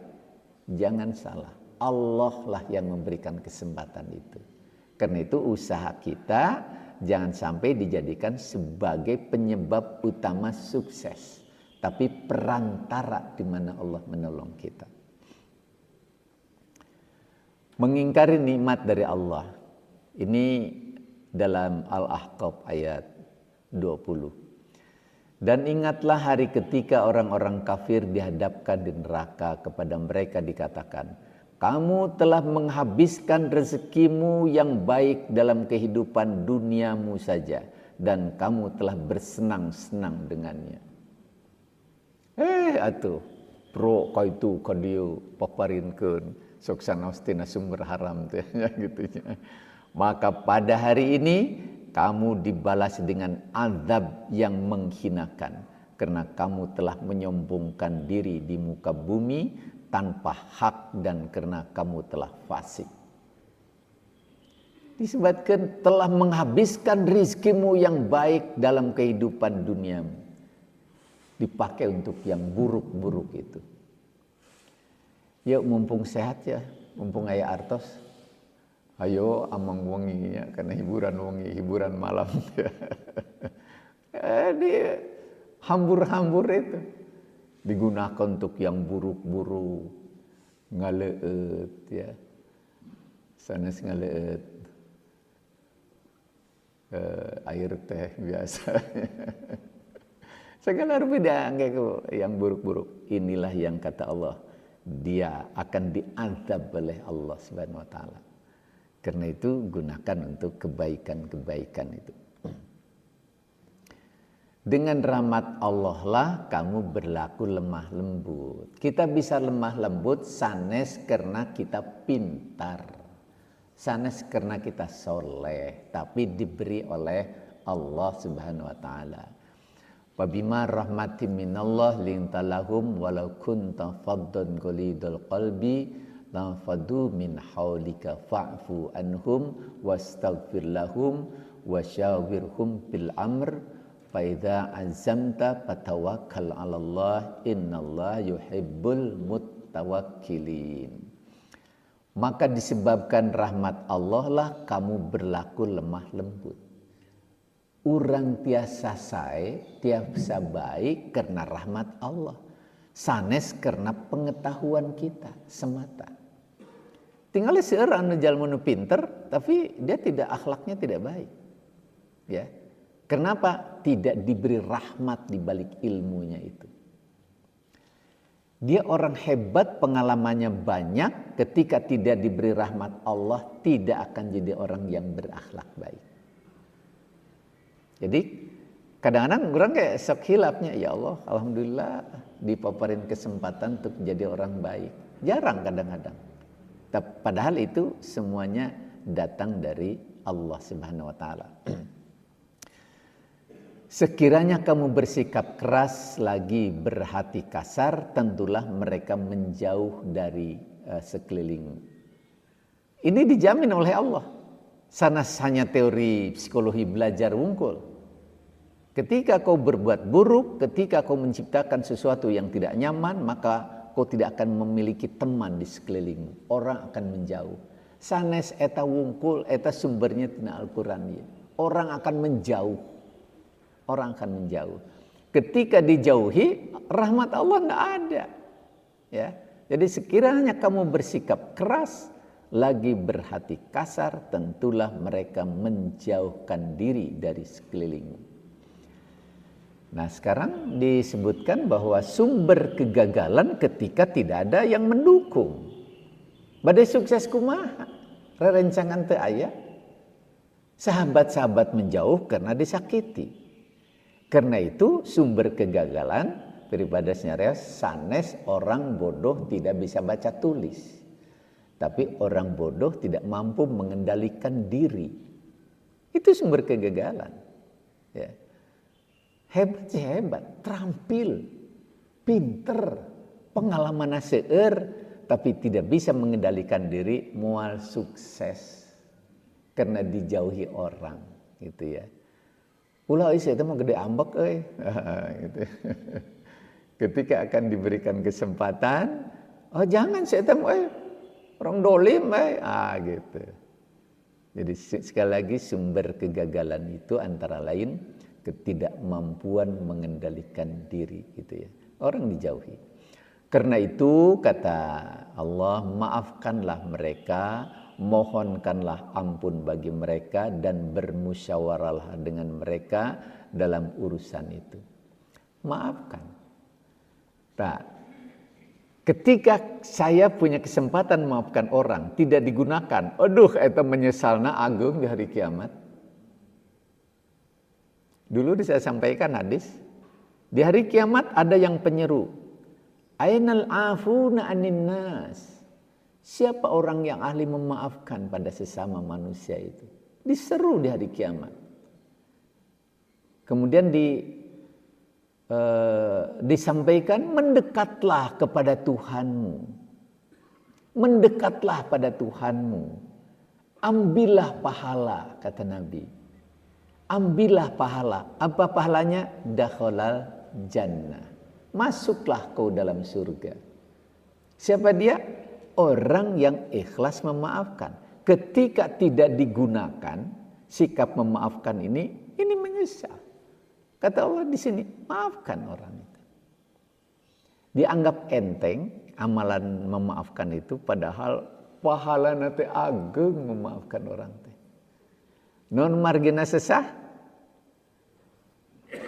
Jangan salah. Allah lah yang memberikan kesempatan itu. Karena itu usaha kita jangan sampai dijadikan sebagai penyebab utama sukses, tapi perantara di mana Allah menolong kita. Mengingkari nikmat dari Allah. Ini dalam Al-Ahqaf ayat 20. Dan ingatlah hari ketika orang-orang kafir dihadapkan di neraka, kepada mereka dikatakan, kamu telah menghabiskan rezekimu yang baik dalam kehidupan duniamu saja, dan kamu telah bersenang-senang dengannya. Atuh pro kaitu kadieu paparinkeun sok sanostina sumber haram teh gitu nya. Maka pada hari ini kamu dibalas dengan azab yang menghinakan, karena kamu telah menyombongkan diri di muka bumi tanpa hak, dan karena kamu telah fasik. Disebutkan telah menghabiskan rizkimu yang baik dalam kehidupan duniamu, dipakai untuk yang buruk-buruk itu. Yuk mumpung sehat ya, mumpung aya artos, ayo amang wengi ya, karena hiburan wengi, hiburan malam. Dia hambur-hambur itu digunakan untuk yang buruk-buruk, ngaleut ya, sanes ngaleut air teh biasa. Segala rupa yang buruk-buruk. Inilah yang kata Allah, dia akan diazab oleh Allah Subhanahu wa taala. Karena itu gunakan untuk kebaikan-kebaikan itu. Dengan rahmat Allah lah kamu berlaku lemah lembut. Kita bisa lemah lembut sanes karena kita pintar, sanes karena kita soleh, tapi diberi oleh Allah Subhanahu wa taala. Wabima rahmatin minallah lintalahum walau kunta faddan ghalidul qalbi lanfadu min haulika fa'fu anhum wastaghfir lahum wasyawirhum bil amr fa idza azamta fatawakkal 'alallah innallaha yuhibbul muttawakkilin. maka disebabkan rahmat Allah lah kamu berlaku lemah lembut. Urang tiasa sae, tiasa baik karena rahmat Allah. Sanes karena pengetahuan kita semata. Tinggal seorang jalma nu pinter, tapi dia tidak akhlaknya tidak baik. Ya. Kenapa? Tidak diberi rahmat di balik ilmunya itu. Dia orang hebat, pengalamannya banyak, ketika tidak diberi rahmat Allah, tidak akan jadi orang yang berakhlak baik. Jadi kadang-kadang orang kayak sok hilapnya, ya Allah, alhamdulillah dipaparin kesempatan untuk jadi orang baik. Jarang kadang-kadang. Padahal itu semuanya datang dari Allah Subhanahu wa taala. Sekiranya kamu bersikap keras lagi berhati kasar, tentulah mereka menjauh dari sekelilingmu. Ini dijamin oleh Allah. Sanas hanya teori psikologi belajar wungkul. Ketika kau berbuat buruk, ketika kau menciptakan sesuatu yang tidak nyaman, maka kau tidak akan memiliki teman di sekelilingmu. Orang akan menjauh. Sanes eta wungkul, eta sumbernya tina Al-Quran. Orang akan menjauh. Orang akan menjauh. Ketika dijauhi, rahmat Allah enggak ada. Ya. Jadi sekiranya kamu bersikap keras, lagi berhati kasar, tentulah mereka menjauhkan diri dari sekelilingmu. Nah sekarang disebutkan bahwa sumber kegagalan ketika tidak ada yang mendukung. Badai sukses kumaha, rerencangan teu aya. Sahabat-sahabat menjauh karena disakiti. Karena itu sumber kegagalan daripada nyarios sanes orang bodoh tidak bisa baca tulis. Tapi orang bodoh tidak mampu mengendalikan diri. Itu sumber kegagalan. Ya. Hebat sih hebat, terampil, pinter, pengalaman seueur, tapi tidak bisa mengendalikan diri, mual sukses karena dijauhi orang, gitu ya. Ulah saya itu mau gede ambek, gitu. Ketika akan diberikan kesempatan, oh jangan saya itu orang dolim, gitu. Jadi sekali lagi sumber kegagalan itu antara lain ketidakmampuan mengendalikan diri, gitu ya. Orang dijauhi. Karena itu kata Allah, maafkanlah mereka, mohonkanlah ampun bagi mereka dan bermusyawarahlah dengan mereka dalam urusan itu. Maafkan. Nah, ketika saya punya kesempatan memaafkan orang tidak digunakan, aduh eta menyesalna agung di hari kiamat. Dulu saya sampaikan hadis, di hari kiamat ada yang penyeru, ainal afuna anin nas. Siapa orang yang ahli memaafkan pada sesama manusia itu? Diseru di hari kiamat. Kemudian disampaikan, mendekatlah kepada Tuhanmu. Mendekatlah pada Tuhanmu. Ambillah pahala, kata Nabi. Ambillah pahala. Apa pahalanya? Dakhalal jannah. Masuklah kau dalam surga. Siapa dia? Orang yang ikhlas memaafkan. Ketika tidak digunakan, sikap memaafkan ini menyesal. Kata Allah di sini, maafkan orang itu. Dianggap enteng amalan memaafkan itu, padahal pahala nanti ageng memaafkan orang itu. Non margina sesah,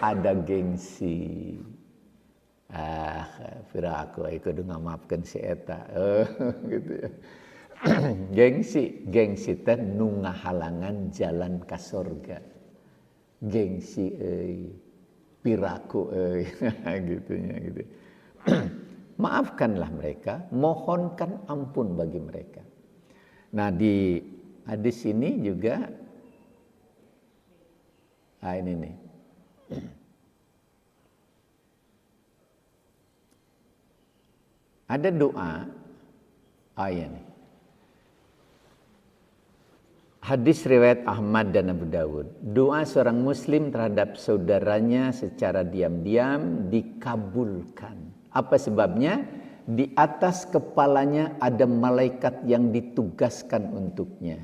ada gengsi. Piraku kudu ngamaafkeun si eta. Gitu ya. Gengsi teh nu ngahalangan jalan ka surga. Gengsi euy, piraku euy, gitunya gitu. Maafkanlah mereka, mohonkan ampun bagi mereka. Nah, di hadis ini juga ini nih. Ada doa nih. Hadis riwayat Ahmad dan Abu Dawud. Doa seorang muslim terhadap saudaranya secara diam-diam dikabulkan. Apa sebabnya? di atas kepalanya ada malaikat yang ditugaskan untuknya.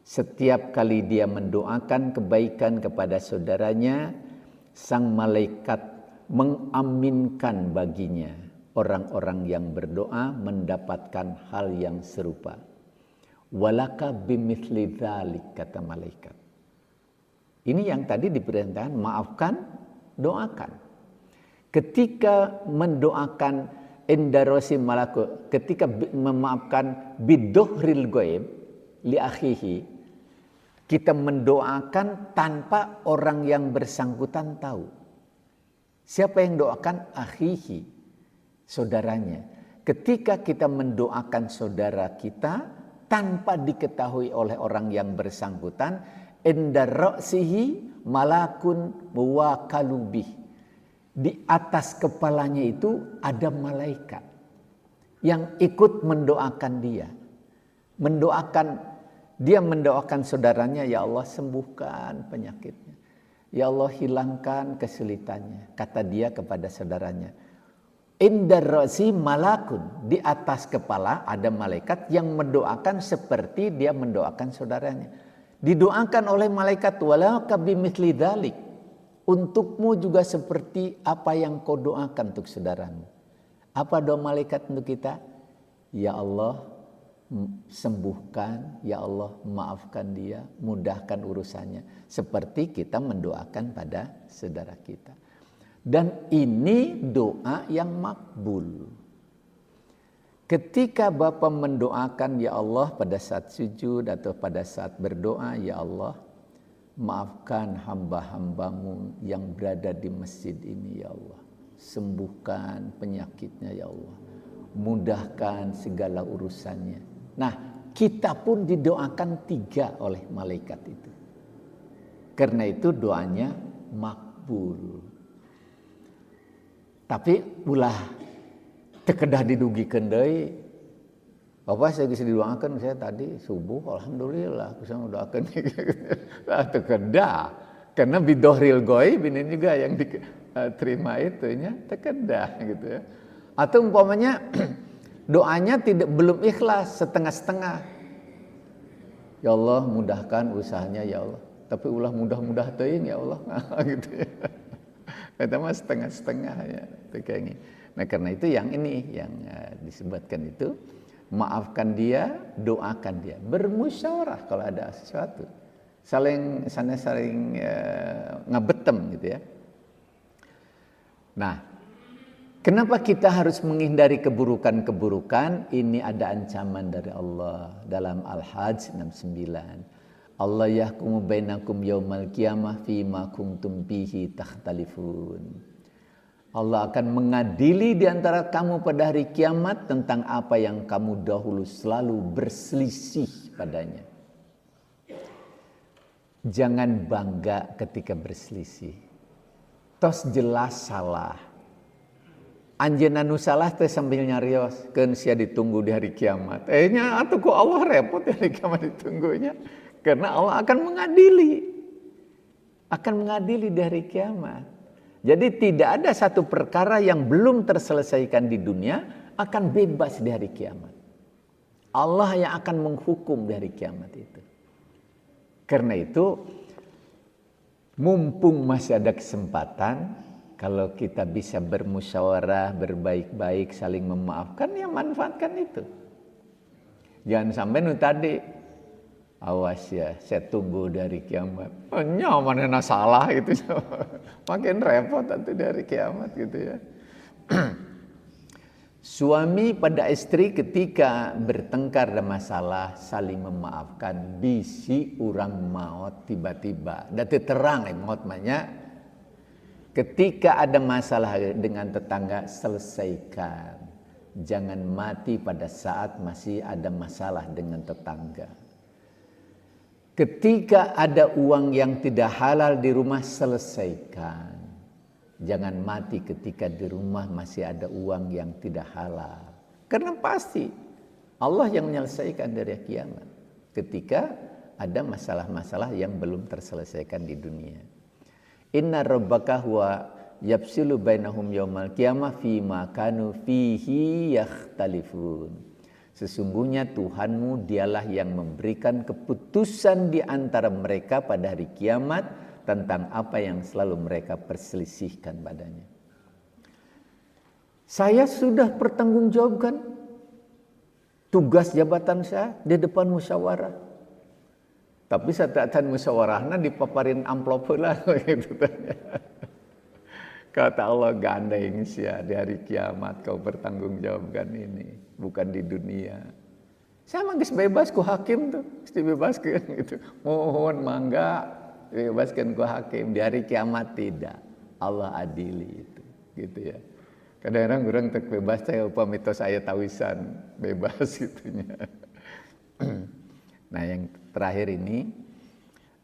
Setiap kali dia mendoakan kebaikan kepada saudaranya, sang malaikat mengaminkan baginya. Orang-orang yang berdoa mendapatkan hal yang serupa. Walaka bimithli dzalik, kata malaikat. Ini yang tadi diperintahkan, maafkan, doakan. Ketika mendoakan indarosi malaku, ketika memaafkan bidohril goib li akhihi, kita mendoakan tanpa orang yang bersangkutan tahu. Siapa yang doakan? Akhihi, saudaranya. Ketika kita mendoakan saudara kita tanpa diketahui oleh orang yang bersangkutan, inda ra'sihi malakun muwakalubih. Di atas kepalanya itu ada malaikat yang ikut mendoakan dia. Dia mendoakan saudaranya, ya Allah sembuhkan penyakitnya. Ya Allah hilangkan kesulitannya. Kata dia kepada saudaranya, indar ra'si malakun, di atas kepala ada malaikat yang mendoakan seperti dia mendoakan saudaranya. Didoakan oleh malaikat, walaka bimithli dzalik, untukmu juga seperti apa yang kau doakan untuk saudaramu. Apa doa malaikat untuk kita? Ya Allah sembuhkan, ya Allah maafkan dia, mudahkan urusannya, seperti kita mendoakan pada saudara kita. Dan ini doa yang makbul. Ketika Bapak mendoakan, ya Allah, pada saat sujud atau pada saat berdoa, ya Allah maafkan hamba-hambamu yang berada di masjid ini, ya Allah, sembuhkan penyakitnya, ya Allah, mudahkan segala urusannya. Nah, kita pun didoakan 3 oleh malaikat itu. Karena itu doanya makbul. Tapi ulah tekedah didugikan deui. Bapak saya bisa didoakan, saya tadi subuh alhamdulillah bisa mendoakan. Tekedah. Karena bidohril goib ini juga yang diterima itunya tekedah gitu ya. Atau umpamanya doanya belum ikhlas, setengah-setengah. Ya Allah mudahkan usahanya ya Allah. Tapi ulah mudah-mudah teuing ya Allah. Gitu ya. Itu mah setengah-setengah ya. Kayak gini. Nah karena itu yang ini yang disebutkan itu, maafkan dia, doakan dia, bermusyawarah kalau ada sesuatu, saling ngabetem gitu ya. Nah, kenapa kita harus menghindari keburukan-keburukan? Ini ada ancaman dari Allah dalam Al-Hajj 69. Allah yahkumu bainakum yaumal qiyamah fima kuntum bihi takhtalifun. Allah akan mengadili di antara kamu pada hari kiamat tentang apa yang kamu dahulu selalu berselisih padanya. Jangan bangga ketika berselisih. Tos jelas salah. Anjeunna nu salah teh sambil nyarios, keun sia ditunggu di hari kiamat. Nya atuh ku Allah repot di hari kiamat ditunggunya. Karena Allah akan mengadili. Akan mengadili di hari kiamat. Jadi tidak ada satu perkara yang belum terselesaikan di dunia akan bebas di hari kiamat. Allah yang akan menghukum di hari kiamat itu. Karena itu mumpung masih ada kesempatan, kalau kita bisa bermusyawarah, berbaik-baik, saling memaafkan, ya manfaatkan itu. Jangan sampai nu tadi, awas ya, saya tunggu dari kiamat. Oh, nyamannya salah gitu. Makin repot nanti dari kiamat gitu ya. Suami pada istri ketika bertengkar dan masalah saling memaafkan, bisi urang maut tiba-tiba. Dati terang maut banyak. Ketika ada masalah dengan tetangga, selesaikan. Jangan mati pada saat masih ada masalah dengan tetangga. Ketika ada uang yang tidak halal di rumah, selesaikan. Jangan mati ketika di rumah masih ada uang yang tidak halal. Karena pasti Allah yang menyelesaikan dari kiamat. Ketika ada masalah-masalah yang belum terselesaikan di dunia. Inna rabbaka huwa yafsilu bainahum yaumal qiyamah fima kanu fihi yakhtalifun. Sesungguhnya Tuhanmu dialah yang memberikan keputusan di antara mereka pada hari kiamat tentang apa yang selalu mereka perselisihkan padanya. Saya sudah pertanggungjawabkan tugas jabatan saya di depan musyawarah. Tapi saat musyawarahnya dipaparin amplop lah gitu. Kata Allah, gandeng sia di hari kiamat kau bertanggungjawabkan ini, bukan di dunia. Saya manggis bebas ku hakim tuh, mesti bebaskan gitu. Mohon mangga bebaskan ku hakim, di hari kiamat tidak. Allah adili itu, gitu ya. Kadang-kadang orang tak bebas saya upah mitos saya tawisan bebas gitunya. Nah, yang terakhir ini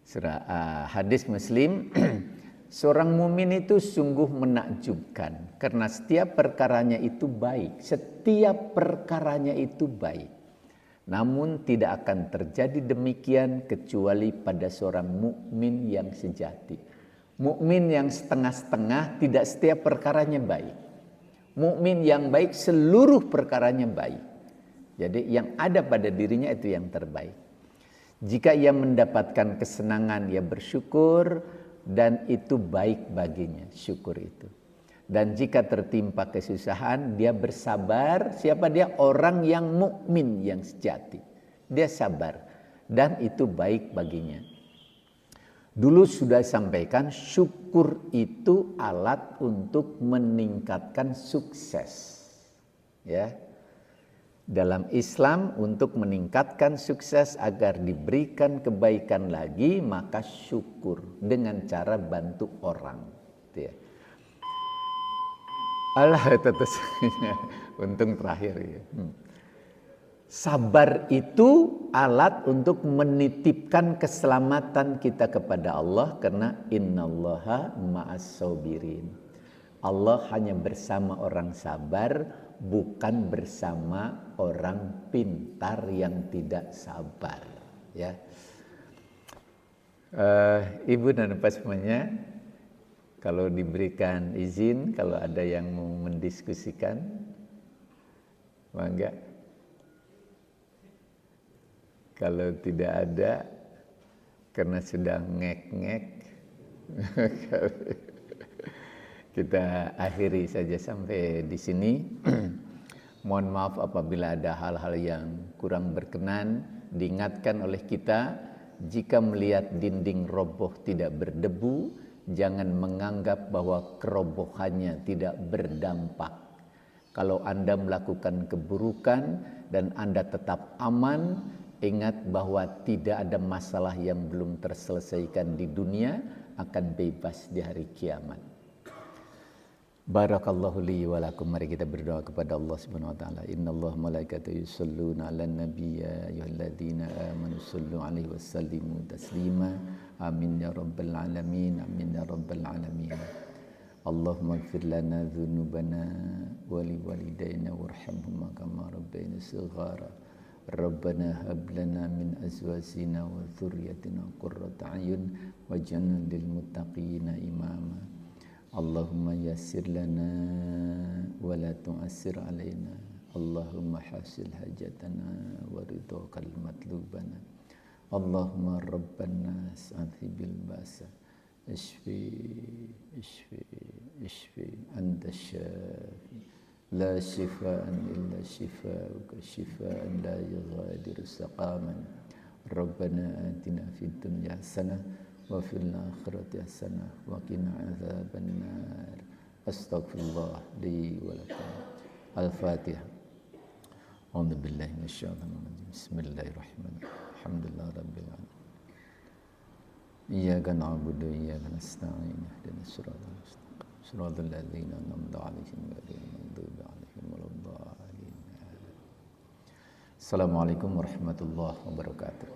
surah hadis Muslim. Seorang mukmin itu sungguh menakjubkan karena setiap perkaranya itu baik, setiap perkaranya itu baik. Namun tidak akan terjadi demikian kecuali pada seorang mukmin yang sejati. Mukmin yang setengah-setengah tidak setiap perkaranya baik. Mukmin yang baik seluruh perkaranya baik. Jadi yang ada pada dirinya itu yang terbaik. Jika ia mendapatkan kesenangan, ia bersyukur dan itu baik baginya, syukur itu. Dan jika tertimpa kesusahan, dia bersabar. Siapa dia? Orang yang mukmin yang sejati. Dia sabar dan itu baik baginya. Dulu sudah sampaikan, syukur itu alat untuk meningkatkan sukses. Ya. Dalam Islam untuk meningkatkan sukses agar diberikan kebaikan lagi, maka syukur dengan cara bantu orang. Ya. Allah tetusnya, untung terakhir ya. Sabar itu alat untuk menitipkan keselamatan kita kepada Allah karena innallaha ma'as sabirin. Allah hanya bersama orang sabar, bukan bersama orang pintar yang tidak sabar. Ya, Ibu dan Bapak semuanya, kalau diberikan izin, kalau ada yang mau mendiskusikan, mangga. Kalau tidak ada, karena sudah ngek-ngek, kita akhiri saja sampai di sini. Mohon maaf apabila ada hal-hal yang kurang berkenan. Diingatkan oleh kita, jika melihat dinding roboh tidak berdebu, jangan menganggap bahwa kerobohannya tidak berdampak. Kalau Anda melakukan keburukan dan Anda tetap aman, ingat bahwa tidak ada masalah yang belum terselesaikan di dunia akan bebas di hari kiamat. Barakallahu li wa lakum. Mari kita berdoa kepada Allah Subhanahu wa taala. Innallaha malaikatahu yusholluna 'alan nabiy ya ayyuhalladzina amanu shallu 'alaihi wa sallimu taslima. Amin ya rabbal alamin. Amin ya rabbal alamin. Allahumma ighfir lana dzunubana wa li walidayna warhamhuma kama rabbayana shighara. Rabbana hab lana min azwajina wa dhurriyyatina qurrata a'yun waj'alna lil muttaqina imama. Allahumma yassir lana wa la tu'assir alaina. Allahumma hasil hajatana wa ridhaqal matlubana. Allahumma rabban nas adhibil basa ishfi anta syafi la shifaan illa shifauka shifaan la yughadiru saqaman. Rabbana atina fid dunya hasanah wa fil akhirati hasanah wa qina adzabannar. Astaghfirullah li wa lakum. Al-Fatihah. A'udzu billahi minasyaitonir rajim. Bismillahirrahmanirrahim. Alhamdulillah rabbil alamin. Iyyaka na'budu wa iyyaka nasta'in. Ihdinas siratal mustaqim. Siratal ladzina an'amta 'alaihim ghairil maghdubi 'alaihim waladdallin. Assalamualaikum warahmatullahi wabarakatuh.